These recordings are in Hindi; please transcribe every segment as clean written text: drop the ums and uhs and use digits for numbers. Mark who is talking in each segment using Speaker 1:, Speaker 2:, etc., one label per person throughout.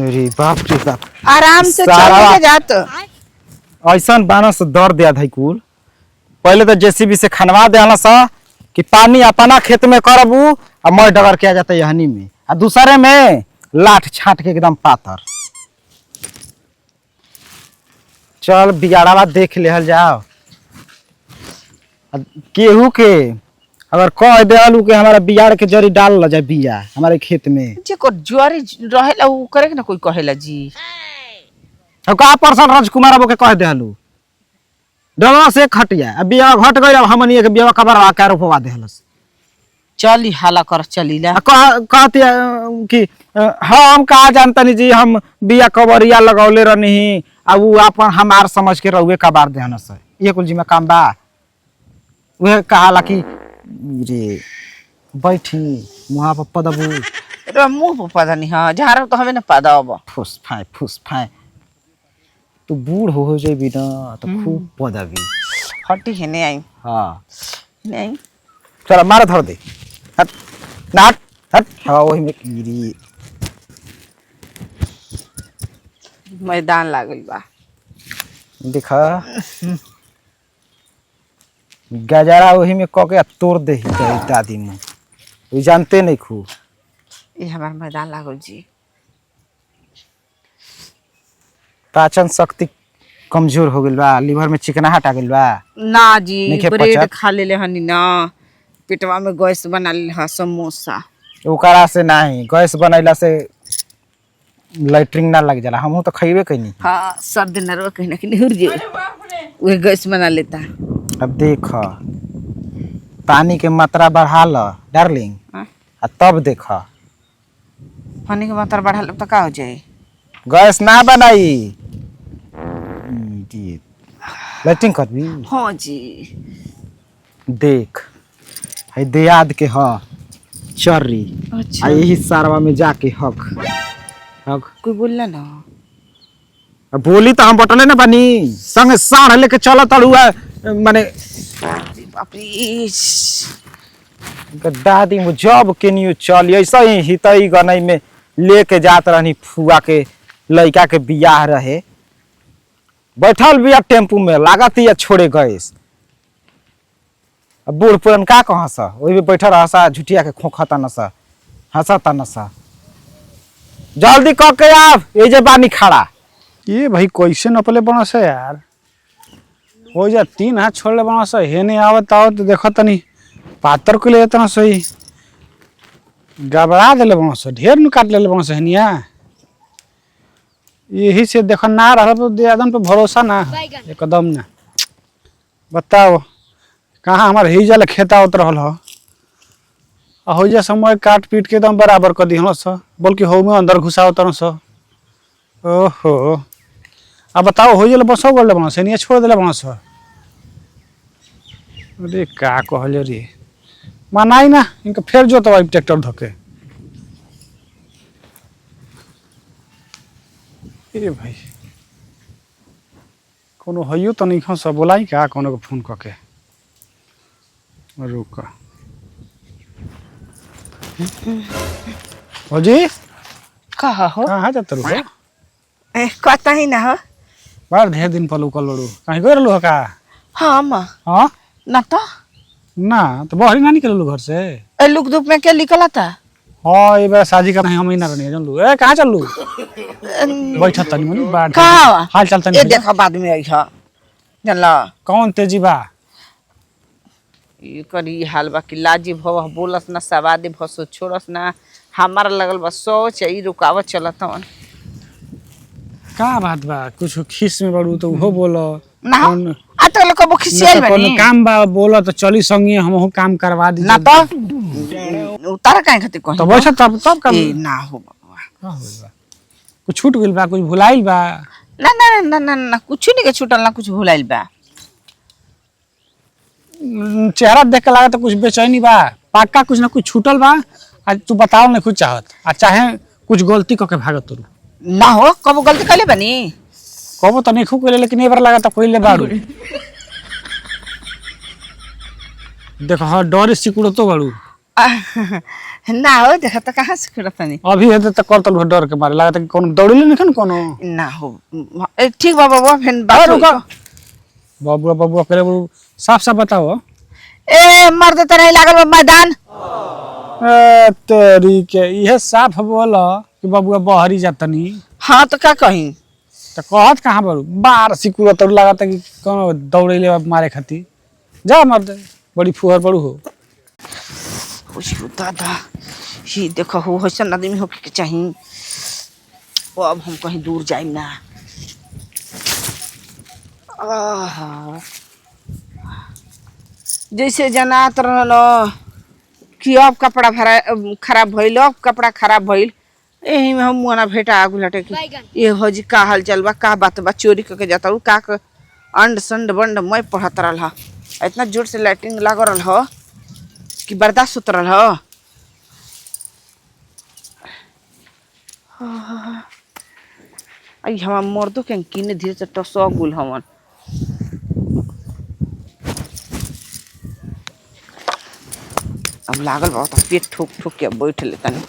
Speaker 1: अरे बाप रे बाप
Speaker 2: आराम से चल के जात
Speaker 1: ऐसा बानस दर दिया था कुल पहले तो जेसीबी से खनवा देला सा कि पानी अपना खेत में करबू और मैं डगर किया जाता यहनी में और दूसरे में लाठ छाट के एकदम पातर। चल बिगाड़ावा देख ले जाओ केहू के अगर कह देलू के हमारा बिगाड़ के जरी डाल ल जाए बिया हमारे खेत में
Speaker 2: जे को जुआरी रहेला उ करे के ना कोई कहेला जी
Speaker 1: अब का परसन राजकुमार बाबू के कह देलू डलवा से खटिया अब बिया घट गई अब हमनी के बिया कबरवा के रोपवा देहलस
Speaker 2: चली हाला कर चलीला
Speaker 1: कहती कि हम कहा जानतनी जी हम बिया कबरिया लगौले रहनी अब उ अपन हमार समझ के रहुए कबार देहनस ये कुल जी में काम बा वह कहाला कि रे बैठी मुहा पर पदबू
Speaker 2: रे मुंह पर पदा नहीं हां झारा तो हमें ना पदा अब
Speaker 1: फुस फाए तू बूढ़ हो जेबी ना तो खूब पदबी
Speaker 2: हटी है नहीं आई
Speaker 1: हां
Speaker 2: नहीं
Speaker 1: चल मार धर दे हट नाट हट हां वही में कीरी
Speaker 2: मैदान लागल बा
Speaker 1: देखा गजरा वही में क के तोड़ दे दादी मुँह वो जानते नहीं खूब
Speaker 2: ये हमार मैदान लागल जी
Speaker 1: पाचन शक्ति कमजोर हो गइल बा लीवर में चिकनाहट आ गइल बा
Speaker 2: ना जी ब्रेड खा ले हनी ना पेटवा में गैस बना ले हा समोसा
Speaker 1: ओकरा से नहीं गैस बनैला से लैट्रिन ना लग जाला हमहू तो खइबे कइनी
Speaker 2: हां सर्दी नरवा कहीं ना कहीं हुर जे वो गैस बना लेता
Speaker 1: अब देख पानी के मात्रा बढ़ा ल डार्लिंग आ तब देख
Speaker 2: पानी की मात्रा बढ़ा लो तो का हो जाए
Speaker 1: गैस ना बनाई लैट्रिन करबी
Speaker 2: हां जी
Speaker 1: देख है दियाद के ह चर्री
Speaker 2: अच्छा
Speaker 1: आ यही सारवा में जाके हक
Speaker 2: कोई बोलला ना
Speaker 1: अब बोली तो हम बटले ना बनी संग साढ़ लेके चल तड़ुआ माने
Speaker 2: बाप रे
Speaker 1: दादी मु जब के नियो चल ऐसा ही हितई गनई में लेके जात रहनी फुआ के लड़का के बियाह रहे बैठल बिया टेम्पू में लागत या छोड़े गैस अब बूढ़ पुरन का कहाँ सा वही भी बैठल रहा झुटिया के खोखता नसा हंसता नसा जल्दी क के आप ये जे बानी खड़ा
Speaker 3: ये भाई कैसे नपले बना से यार हो जा 3 हाथ छोड़ले बना से हे नहीं आवत आवत देखो तनी पातर को ले तना सही गबड़ा देले बना से ढेर न काट लेले बना से हनिया यही से देखो ना रहा तो आदम पे भरोसा ना एकदम ना बताओ कहाँ हमार हिजा ले खेता उतर रहल हो होइजा समय काट पीट के एकदम बराबर कर दिहल स बल्कि हो में अंदर घुसा उतर स ओहो अब बताओ होइजा ले बसो गले बना से नहीं छोड़ देले बना स अरे का कहले रे मनाई ना इनका फेर जो तो ट्रैक्टर धके ए भाई कोनो हइयो तो नहीं खस बोलाई का कोनो को फोन करके रुक हो जी
Speaker 2: कहा हो
Speaker 3: कहाँ जात रहो
Speaker 2: ए कहता ही ना हो
Speaker 3: बार ढेर दिन पलू कलड़ू कहीं गए रहलू का
Speaker 2: हां मां
Speaker 3: हाँ
Speaker 2: ना तो
Speaker 3: बहरी ना निकलू घर से
Speaker 2: ए लुक दुप में क्या निकला था
Speaker 3: हाँ ये बार शादी का नहीं हम ही ना रहने जानलू ए कहाँ चलू बैठा तनी मनी बाढ़
Speaker 2: कहाँ
Speaker 3: हाल चल तनी
Speaker 2: ए देखा बाद में आई हा जानला
Speaker 3: कौन तेजी बा
Speaker 2: ये करी हाल बा कि लाजी भव बोलस ना सवादे भसो छोड़स ना हमारा लगल बा सोच ई रुकावट चलत हन
Speaker 3: का बात बा कुछ खिस में बड़ू तो वो बोलो
Speaker 2: ना आ तो लोग को खिसियल बनी
Speaker 3: कोनो काम बा बोलो तो चली संगी हम काम करवा दी
Speaker 2: ना तो उतार काहे खातिर कहि
Speaker 3: तो बैठा तब काम
Speaker 2: ए ना हो बाबा
Speaker 3: का होइल बा कुछ छूट गइल बा कुछ भुलाइल बा
Speaker 2: ना ना ना ना ना कुछ नहीं के छूटल ना कुछ भुलाइल बा
Speaker 3: चेहरा देख के लागत कुछ बेचैनी बा पक्का कुछ ना कुछ छूटल बा आज तू बताओ ना कुछ चाहत आ चाहे कुछ गलती करके भागत तू
Speaker 2: ना हो कब गलती कले बनी
Speaker 3: कबो तो नहीं खूब कइले लेकिन एबार लागत पहिले बाड़ू देखो हाँ डर सिकुड़ तो बाड़ू
Speaker 2: ना हो देखा तो कहाँ से खिड़त नहीं
Speaker 3: अभी हेते त करतल भर डर के मारे लागत कि कोनो दौड़िले नहीं कोनो।
Speaker 2: ना हो ठीक बा बाबा फिर
Speaker 3: अरे
Speaker 2: बात
Speaker 3: रुको
Speaker 2: होई।
Speaker 3: बाबू बाबू करे साफ साफ बताओ।
Speaker 2: ए मर्द तो नहीं लागल बा मैदान।
Speaker 3: ए तेरी के इहे साफ बोल कि बाबू बहरी जातनी
Speaker 2: हाँ तो क्या कहीं
Speaker 3: त कहत कहां बरू बार सिकुर त लागत कि कोनो दौड़िले मारे खाती जा मर्द बड़ी फुहर बड़ू हो।
Speaker 2: खुशी दादा ये देखो हो हसन आदमी हो के चाहिए। अब हम कहीं दूर जाए ना। आहा। जैसे जनात रहलो कि अब कपड़ा खराब भइल अब कपड़ा खराब भइल यही में हम मुआना भेटा आगु लटे कि ये हो जी का हाल चल बा का बात बा चोरी करके जाता हूँ का अंड संड बंड मैं पढ़त रहा इतना जोर से लाइटिंग लग रहा हो कि बर्दाश्त होत रहा हो। आई हमार मर्दों के किने धीरे से टसो गुल हमन अब लागल बा तो पेट ठोक ठोक के बैठ ले तनी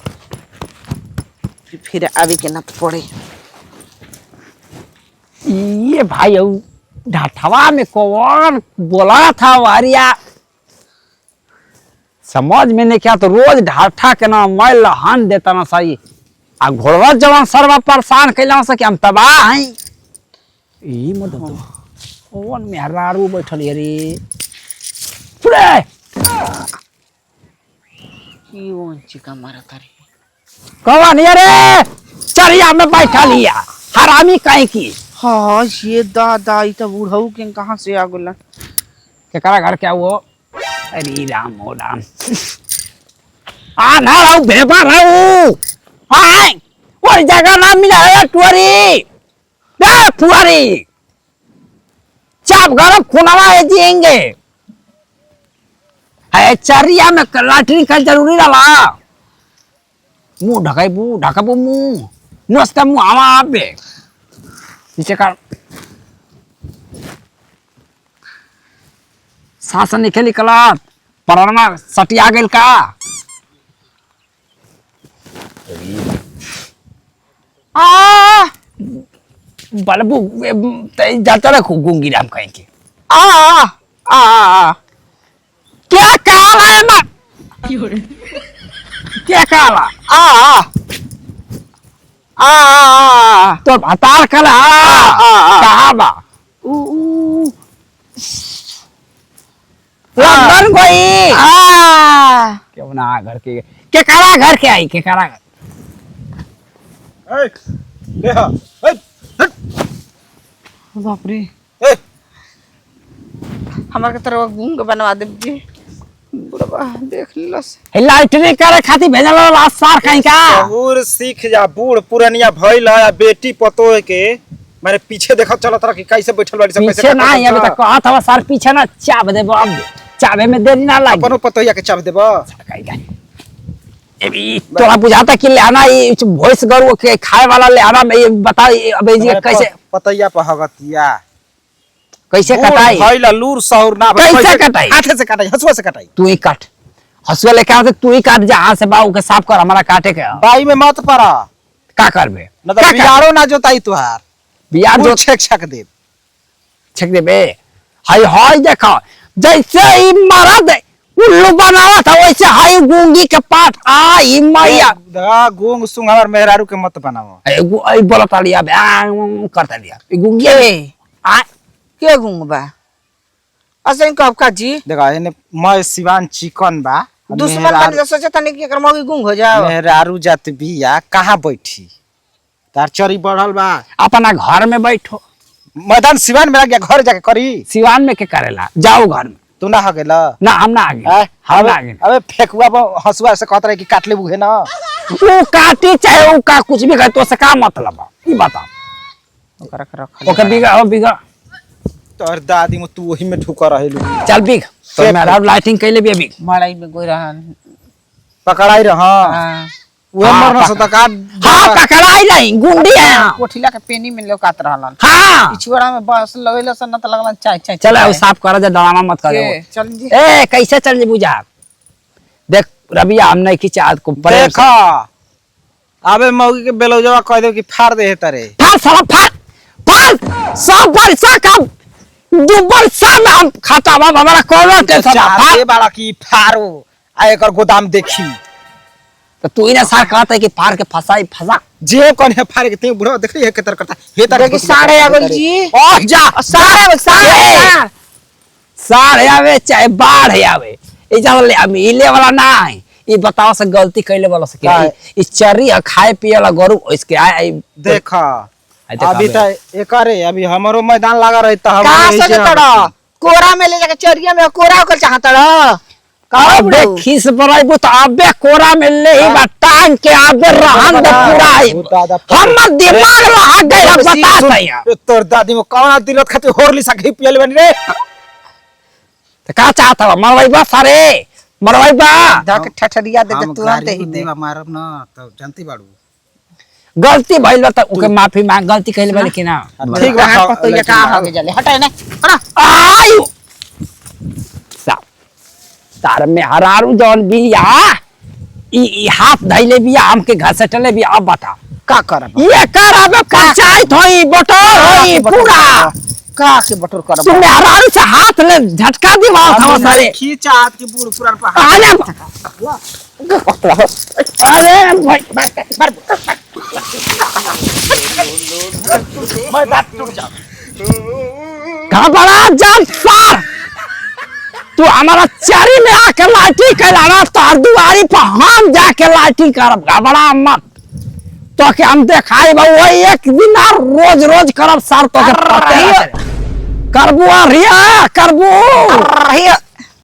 Speaker 2: फिर आवे के ना पड़े।
Speaker 4: ये भाई ढाठवा में कौन बोला था वारिया समझ में नहीं क्या तो रोज ढाठा के ना मैं लहान देता ना सही आ घोड़वा जवान सरवा परेशान कैला से कि हम तबाह हैं ई मत कौन मेहरारू बैठल रे पुरे
Speaker 2: की ओन चिका मारा तारे
Speaker 4: कौन ये रे चरिया में बैठा लिया हरामी काहे की।
Speaker 2: हाँ ये दादा ई तो बूढ़ऊ के कहाँ से आ गुला
Speaker 4: केकरा घर क्या वो अरे राम ओ राम आ ना रहू बेबा रहू हाय और जगह ना मिला है टुरी दे फुआरी चाप गरम खुनावा है जिएंगे है चरिया में लाटरी का जरूरी रहा मुंह ढकाबू मुंह नस्ता मुंह आवा आबे नीचे कर सांस निकल निकला पराना सटिया गेल का आ बलबू जाता रखो गुंगी राम कहीं के आ क्या काला है ना क्या काला तो भतार कला कहाँ बा लंदन गई क्यों ना घर के करा घर के आई के करा
Speaker 2: बाप रे हमारे तरह गूंग बनवा दे जी बुढ़वा देख लस
Speaker 4: लाइटरी करे खातिर भेजल लास्ट सार कहीं का
Speaker 1: और सीख जा बूढ़ पुरनिया भइल है बेटी पतो के मारे पीछे देखा चलत रहा कि कैसे बैठल बाड़ी सब
Speaker 4: पीछे ना अभी तक कहत हवा सार पीछे ना चाब दे बाप चाबे में देरी ना लागी
Speaker 1: अपनो पतोहिया के चाब देबा
Speaker 4: तोरा बुझाता कि लेना ये भोइस गरु के खाए वाला लेना में ये बता अबे जी कैसे
Speaker 1: पतोहिया पहगतिया
Speaker 4: कैसे कटाई
Speaker 1: भइल लूर सौर ना
Speaker 4: कैसे कटाई
Speaker 1: हाथे से कटाई हसुआ से कटाई
Speaker 4: तू ही काट हसुआ लेके आते तू ही काट जहां से बाऊ के साफ कर हमारा काटे के
Speaker 1: बाई में मत पड़ा
Speaker 4: का करबे
Speaker 1: न तो बियारो ना जोताई तुहार
Speaker 4: बियार जो
Speaker 1: छेक छक दे
Speaker 4: छेक देबे हाय हाय देखा जैसे ही मारा दे उल्लू बनावा था वैसे हाय गूंगी के पाठ आई मैया
Speaker 1: दा गोंग सुंग हमार मेहरारू के मत बनाओ
Speaker 4: ए बोलता लिया बे करता लिया ई गूंगी आ
Speaker 2: के गूंग बा असन कब का जी
Speaker 1: देखा एने मैं सिवान चिकन बा
Speaker 2: दुश्मन बन जा सोचे तनी कि एकर मौगी गूंग हो जाओ
Speaker 1: मेहरारू जात बिया कहां बैठी तार चरी बढ़ल बा
Speaker 4: अपना घर में बैठो
Speaker 1: मैदान सिवान में गया घर जाके करी
Speaker 4: सिवान में के करेला जाओ घर में
Speaker 1: तू ना हो गेला
Speaker 4: ना हम ना आगे हम ना आगे
Speaker 1: अबे फेकुआ हसुआ से कहत रहे कि काट ले बुहे ना
Speaker 4: वो काटे चाहे वो का कुछ भी करे तो से का मतलब है ई बता
Speaker 2: ओकरा के रख
Speaker 4: ओके बिगा
Speaker 1: तोर दादी में तू वही में ठुका रहेलू
Speaker 4: चल बिग तो मेरा लाइटिंग कैले भी बिग
Speaker 2: मड़ाई में गोई रहन
Speaker 1: पकड़ाई रहा
Speaker 2: हां
Speaker 1: वो मरना सता का
Speaker 4: हां पकड़ाई नहीं गुंडी है
Speaker 2: कोठिला के पेनी में लोकात रहलन
Speaker 4: हां
Speaker 2: पिछवाड़ा में बस लगेला सन त लगलन चाय
Speaker 4: चल साफ कर दे डरामा मत करे
Speaker 2: चल जी
Speaker 4: ए कैसे चल जी बुझा देख रबिया हम नहीं खिंचा को
Speaker 1: देखा अबे मौगी के बेलौजवा कह दो कि फाड़ दे तरे
Speaker 4: फाड़ साला फाड़ सब बरसा का दो बरसा में हम खाता बा हमारा कोनो टेंशन ना
Speaker 1: चाहते बड़ा की फाड़ो आ एकर गोदाम देखी
Speaker 4: तो तू ही ना सार कहता है कि फाड़ के फंसा
Speaker 1: जे कौन है फाड़ के ते बुढ़ा देख रही है केतर करता हे तरह
Speaker 2: देखी साढ़े अगल जी
Speaker 4: ओ जा
Speaker 2: साढ़े
Speaker 4: साढ़े आवे चाहे बाढ़ आवे ई जाले हम इले वाला ना है ई बताओ से गलती कैले वाला से क्या ई चरी खाए पिए वाला गरु इसके आई
Speaker 1: देखा अभी तो एकरे अभी हमरो मैदान लगा रही त हम
Speaker 2: कहां से तड़ा कोरा में ले जाके चरिया में कोरा ओकर चाहतड़ा
Speaker 4: अबे खिस बराइबो तो अबे कोरा में ले ही बा टांग के अबे रहन दे पूरा हमर दिमाग लहा गया बता सैया
Speaker 1: तोर दादी में कौन दिलत खातिर होरली सा घी पियल बनी रे
Speaker 4: तो का चाहता बा मरवाइबा सारे मरवाइबा
Speaker 2: धक ठठरिया दे दे तुरंत ही दे
Speaker 1: मारब ना तो जानती बाड़ू
Speaker 4: गलती भइल त ओके माफी मांग गलती कइले बा लेकिन
Speaker 2: ठीक बा हाथ पतो ये का हो गए हटाए ना हटा
Speaker 4: आयु साहब तार में हरारू जौन बिया ई हाथ धइले बिया हमके घर से टले बिया अब बता
Speaker 2: का करब
Speaker 4: ये कराबे पंचायत होई बटोर होई पूरा
Speaker 2: का के बटोर करब
Speaker 4: तुम हरारू से हाथ ले झटका दिवाओ था सारे
Speaker 1: खींचा हाथ के बूढ़ पुरान पर
Speaker 4: अरे अरे भाई
Speaker 1: मैं दांत टूट जा
Speaker 4: घबरा जब सर तू हमारा चारी में आके लाठी कहलाना तार दुआरी पर हम जाके लाठी करब घबरा मत तो के हम देखाई बा वही एक दिन और रोज रोज करब सर तो के पते करबू रिया करबू
Speaker 2: रहिया